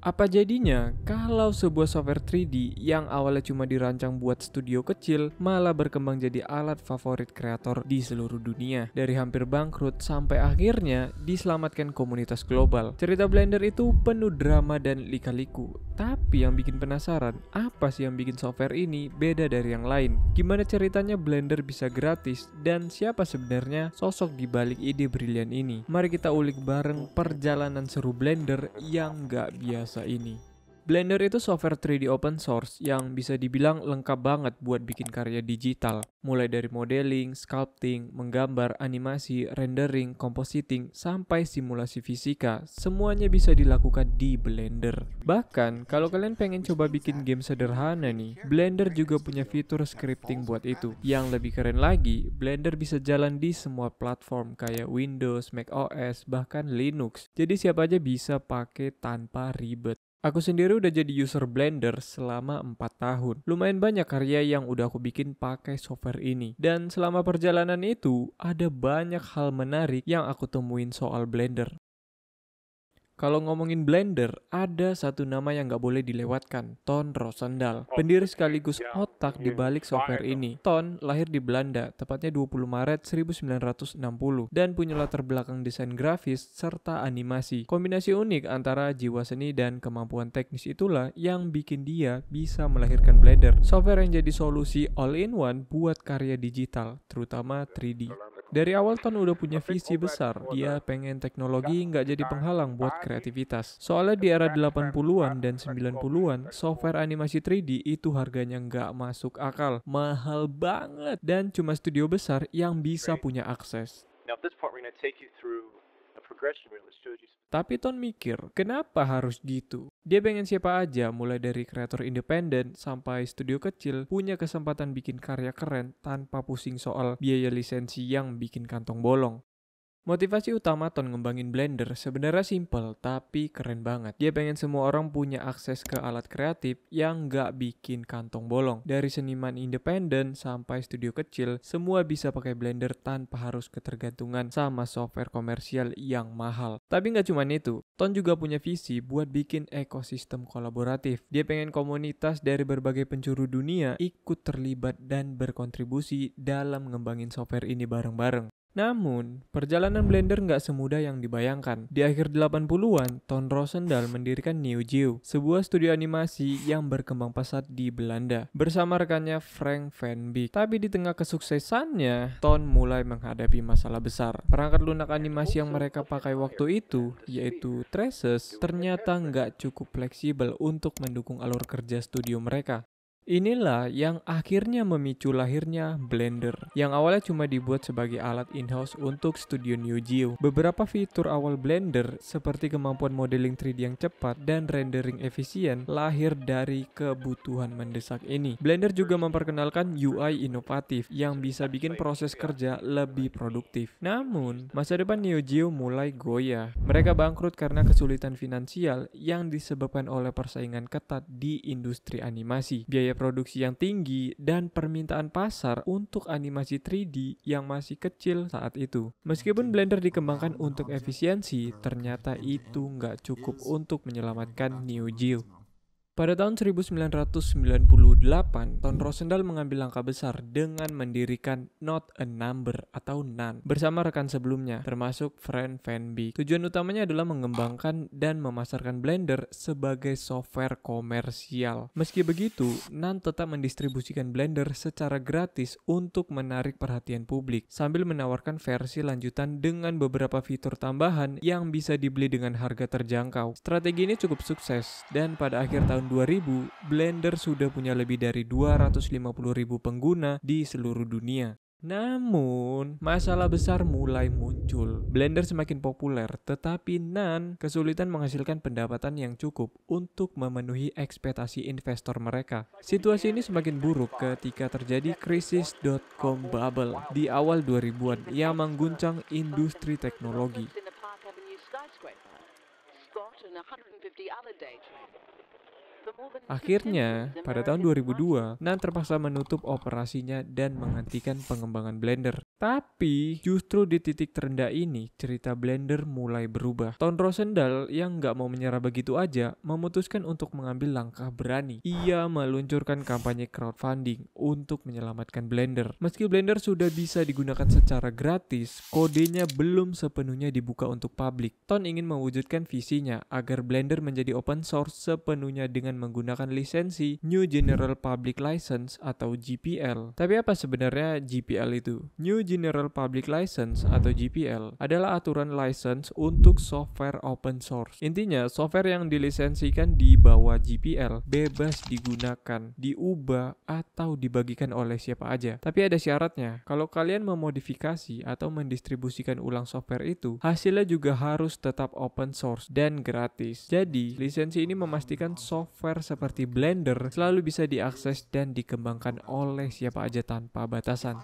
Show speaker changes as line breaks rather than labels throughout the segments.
Apa jadinya kalau sebuah software 3D yang awalnya cuma dirancang buat studio kecil malah berkembang jadi alat favorit kreator di seluruh dunia? Dari hampir bangkrut sampai akhirnya diselamatkan komunitas global. Cerita Blender itu penuh drama dan lika-liku. Tapi yang bikin penasaran, apa sih yang bikin software ini beda dari yang lain? Gimana ceritanya Blender bisa gratis? Dan siapa sebenarnya sosok di balik ide brilian ini? Mari kita ulik bareng perjalanan seru Blender yang gak biasa ini. Blender itu software 3D open source yang bisa dibilang lengkap banget buat bikin karya digital. Mulai dari modeling, sculpting, menggambar, animasi, rendering, compositing, sampai simulasi fisika, semuanya bisa dilakukan di Blender. Bahkan, kalau kalian pengen coba bikin game sederhana nih, Blender juga punya fitur scripting buat itu. Yang lebih keren lagi, Blender bisa jalan di semua platform kayak Windows, Mac OS, bahkan Linux. Jadi siapa aja bisa pakai tanpa ribet. Aku sendiri udah jadi user Blender selama 4 tahun. Lumayan banyak karya yang udah aku bikin pakai software ini. Dan selama perjalanan itu, ada banyak hal menarik yang aku temuin soal Blender. Kalau ngomongin Blender, ada satu nama yang nggak boleh dilewatkan, Ton Roosendaal. Pendiri sekaligus otak di balik software ini. Ton lahir di Belanda, tepatnya 20 Maret 1960, dan punya latar belakang desain grafis serta animasi. Kombinasi unik antara jiwa seni dan kemampuan teknis itulah yang bikin dia bisa melahirkan Blender, software yang jadi solusi all-in-one buat karya digital, terutama 3D. Dari awal Ton udah punya visi besar, dia pengen teknologi nggak jadi penghalang buat kreativitas. Soalnya di era 80-an dan 90-an, software animasi 3D itu harganya nggak masuk akal, mahal banget, dan cuma studio besar yang bisa punya akses. Tapi Ton mikir, kenapa harus gitu? Dia pengen siapa aja, mulai dari kreator independen sampai studio kecil, punya kesempatan bikin karya keren tanpa pusing soal biaya lisensi yang bikin kantong bolong. Motivasi utama Ton ngembangin Blender sebenarnya simple tapi keren banget. Dia pengen semua orang punya akses ke alat kreatif yang nggak bikin kantong bolong. Dari seniman independen sampai studio kecil, semua bisa pakai Blender tanpa harus ketergantungan sama software komersial yang mahal. Tapi nggak cuma itu, Ton juga punya visi buat bikin ekosistem kolaboratif. Dia pengen komunitas dari berbagai penjuru dunia ikut terlibat dan berkontribusi dalam ngembangin software ini bareng-bareng. Namun, perjalanan Blender nggak semudah yang dibayangkan. Di akhir 80-an, Ton Roosendaal mendirikan Neo Geo, sebuah studio animasi yang berkembang pesat di Belanda, bersama rekannya Frank Van Beek. Tapi di tengah kesuksesannya, Ton mulai menghadapi masalah besar. Perangkat lunak animasi yang mereka pakai waktu itu, yaitu Traces, ternyata nggak cukup fleksibel untuk mendukung alur kerja studio mereka. Inilah yang akhirnya memicu lahirnya Blender, yang awalnya cuma dibuat sebagai alat in-house untuk studio Neo Geo. Beberapa fitur awal Blender, seperti kemampuan modeling 3D yang cepat dan rendering efisien, lahir dari kebutuhan mendesak ini. Blender juga memperkenalkan UI inovatif yang bisa bikin proses kerja lebih produktif. Namun, masa depan Neo Geo mulai goyah. Mereka bangkrut karena kesulitan finansial yang disebabkan oleh persaingan ketat di industri animasi, biaya produksi yang tinggi, dan permintaan pasar untuk animasi 3D yang masih kecil saat itu. Meskipun Blender dikembangkan untuk efisiensi, ternyata itu nggak cukup untuk menyelamatkan Neo Geo. Pada tahun 1998, Ton Roosendaal mengambil langkah besar dengan mendirikan Not a Number atau NaN bersama rekan sebelumnya, termasuk Frank Van Beek. Tujuan utamanya adalah mengembangkan dan memasarkan Blender sebagai software komersial. Meski begitu, NaN tetap mendistribusikan Blender secara gratis untuk menarik perhatian publik, sambil menawarkan versi lanjutan dengan beberapa fitur tambahan yang bisa dibeli dengan harga terjangkau. Strategi ini cukup sukses, dan pada akhir tahun 2000, Blender sudah punya lebih dari 250.000 pengguna di seluruh dunia. Namun, masalah besar mulai muncul. Blender semakin populer, tetapi NaN kesulitan menghasilkan pendapatan yang cukup untuk memenuhi ekspektasi investor mereka. Situasi ini semakin buruk ketika terjadi krisis .com bubble di awal 2000-an yang mengguncang industri teknologi. Akhirnya, pada tahun 2002, Nan terpaksa menutup operasinya dan menghentikan pengembangan Blender. Tapi, justru di titik terendah ini, cerita Blender mulai berubah. Ton Rosendahl yang nggak mau menyerah begitu aja, memutuskan untuk mengambil langkah berani. Ia meluncurkan kampanye crowdfunding untuk menyelamatkan Blender. Meski Blender sudah bisa digunakan secara gratis, kodenya belum sepenuhnya dibuka untuk publik. Ton ingin mewujudkan visinya agar Blender menjadi open source sepenuhnya dengan menggunakan lisensi New General Public License atau GPL. Tapi apa sebenarnya GPL itu? New General Public License atau GPL adalah aturan license untuk software open source. Intinya, software yang dilisensikan di bawah GPL bebas digunakan, diubah, atau dibagikan oleh siapa aja. Tapi ada syaratnya. Kalau kalian memodifikasi atau mendistribusikan ulang software itu, hasilnya juga harus tetap open source dan gratis. Jadi, lisensi ini memastikan software seperti Blender selalu bisa diakses dan dikembangkan oleh siapa aja tanpa batasan.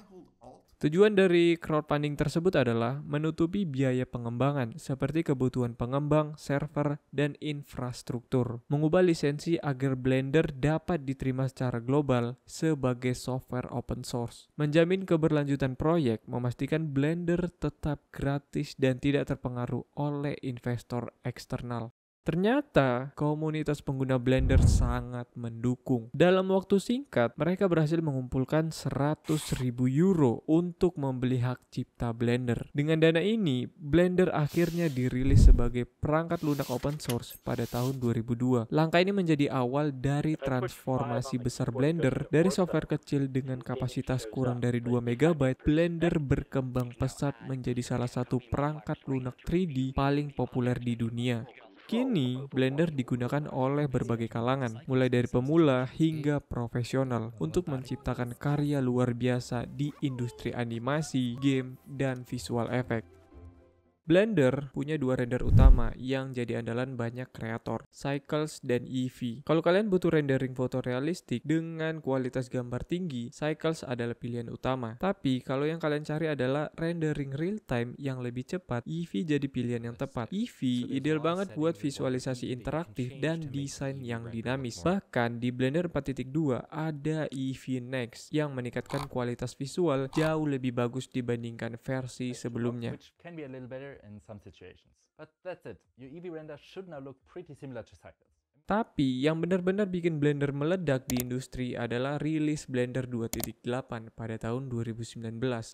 Tujuan dari crowdfunding tersebut adalah menutupi biaya pengembangan seperti kebutuhan pengembang, server, dan infrastruktur. Mengubah lisensi agar Blender dapat diterima secara global sebagai software open source. Menjamin keberlanjutan proyek, memastikan Blender tetap gratis dan tidak terpengaruh oleh investor eksternal. Ternyata, komunitas pengguna Blender sangat mendukung. Dalam waktu singkat, mereka berhasil mengumpulkan 100.000 euro untuk membeli hak cipta Blender. Dengan dana ini, Blender akhirnya dirilis sebagai perangkat lunak open source pada tahun 2002. Langkah ini menjadi awal dari transformasi besar Blender. Dari software kecil dengan kapasitas kurang dari 2 MB, Blender berkembang pesat menjadi salah satu perangkat lunak 3D paling populer di dunia. Kini, Blender digunakan oleh berbagai kalangan, mulai dari pemula hingga profesional, untuk menciptakan karya luar biasa di industri animasi, game, dan visual effect. Blender punya dua render utama yang jadi andalan banyak kreator, Cycles dan Eevee. Kalau kalian butuh rendering foto realistik dengan kualitas gambar tinggi, Cycles adalah pilihan utama. Tapi kalau yang kalian cari adalah rendering real time yang lebih cepat, Eevee jadi pilihan yang tepat. Eevee ideal banget buat visualisasi interaktif dan desain yang dinamis. Bahkan di Blender 4.2 ada Eevee Next yang meningkatkan kualitas visual jauh lebih bagus dibandingkan versi sebelumnya.
In some situations. But that's it. Your Eevee render should now look pretty similar to Cycles.
Tapi yang benar-benar bikin Blender meledak di industri adalah rilis Blender 2.8 pada tahun 2019.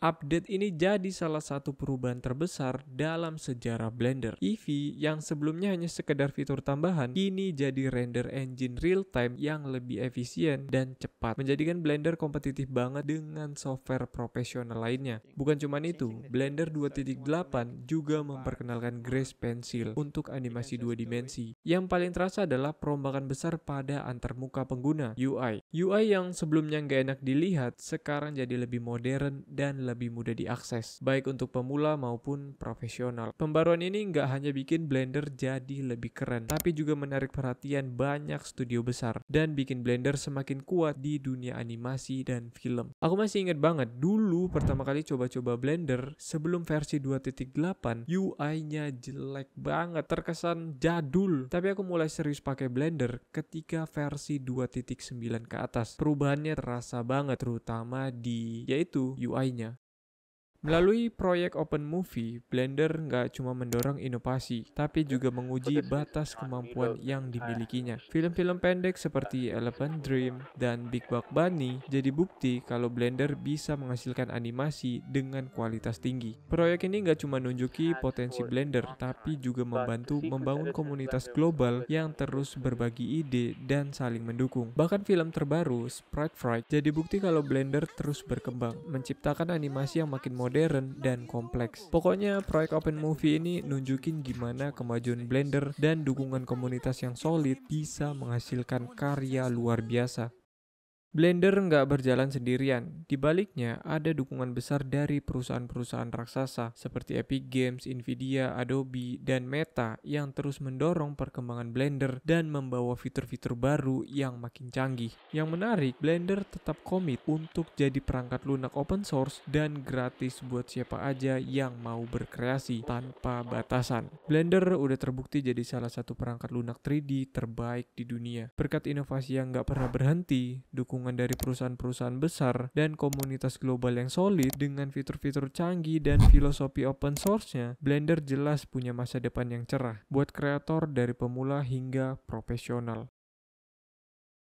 Update ini jadi salah satu perubahan terbesar dalam sejarah Blender. Eevee yang sebelumnya hanya sekedar fitur tambahan, kini jadi render engine real time yang lebih efisien dan cepat, menjadikan Blender kompetitif banget dengan software profesional lainnya. Bukan cuma itu, Blender 2.8 juga memperkenalkan Grace Pencil untuk animasi 2 dimensi. Yang paling terasa adalah perombakan besar pada antarmuka pengguna, UI. UI yang sebelumnya nggak enak dilihat, sekarang jadi lebih modern dan lebih mudah diakses, baik untuk pemula maupun profesional. Pembaruan ini nggak hanya bikin Blender jadi lebih keren, tapi juga menarik perhatian banyak studio besar, dan bikin Blender semakin kuat di dunia animasi dan film. Aku masih ingat banget, dulu pertama kali coba-coba Blender, sebelum versi 2.8, UI-nya jelek banget, terkesan jadul. Tapi aku mulai serius pakai Blender ketika versi 2.9 ke atas. Perubahannya terasa banget, terutama di yaitu UI-nya. Melalui proyek Open Movie, Blender nggak cuma mendorong inovasi, tapi juga menguji batas kemampuan yang dimilikinya. Film-film pendek seperti Elephant Dream dan Big Buck Bunny jadi bukti kalau Blender bisa menghasilkan animasi dengan kualitas tinggi. Proyek ini nggak cuma nunjuki potensi Blender, tapi juga membantu membangun komunitas global yang terus berbagi ide dan saling mendukung. Bahkan film terbaru, Sprite Fright, jadi bukti kalau Blender terus berkembang, menciptakan animasi yang makin modern dan kompleks. Pokoknya proyek Open Movie ini nunjukin gimana kemajuan Blender dan dukungan komunitas yang solid bisa menghasilkan karya luar biasa. Blender nggak berjalan sendirian. Di baliknya ada dukungan besar dari perusahaan-perusahaan raksasa seperti Epic Games, Nvidia, Adobe, dan Meta yang terus mendorong perkembangan Blender dan membawa fitur-fitur baru yang makin canggih. Yang menarik, Blender tetap komit untuk jadi perangkat lunak open source dan gratis buat siapa aja yang mau berkreasi tanpa batasan. Blender udah terbukti jadi salah satu perangkat lunak 3D terbaik di dunia. Berkat inovasi yang nggak pernah berhenti, dukungan dari perusahaan-perusahaan besar, dan komunitas global yang solid dengan fitur-fitur canggih dan filosofi open source-nya, Blender jelas punya masa depan yang cerah buat kreator dari pemula hingga profesional.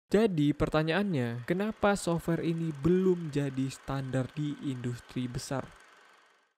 Jadi pertanyaannya, kenapa software ini belum jadi standar di industri besar?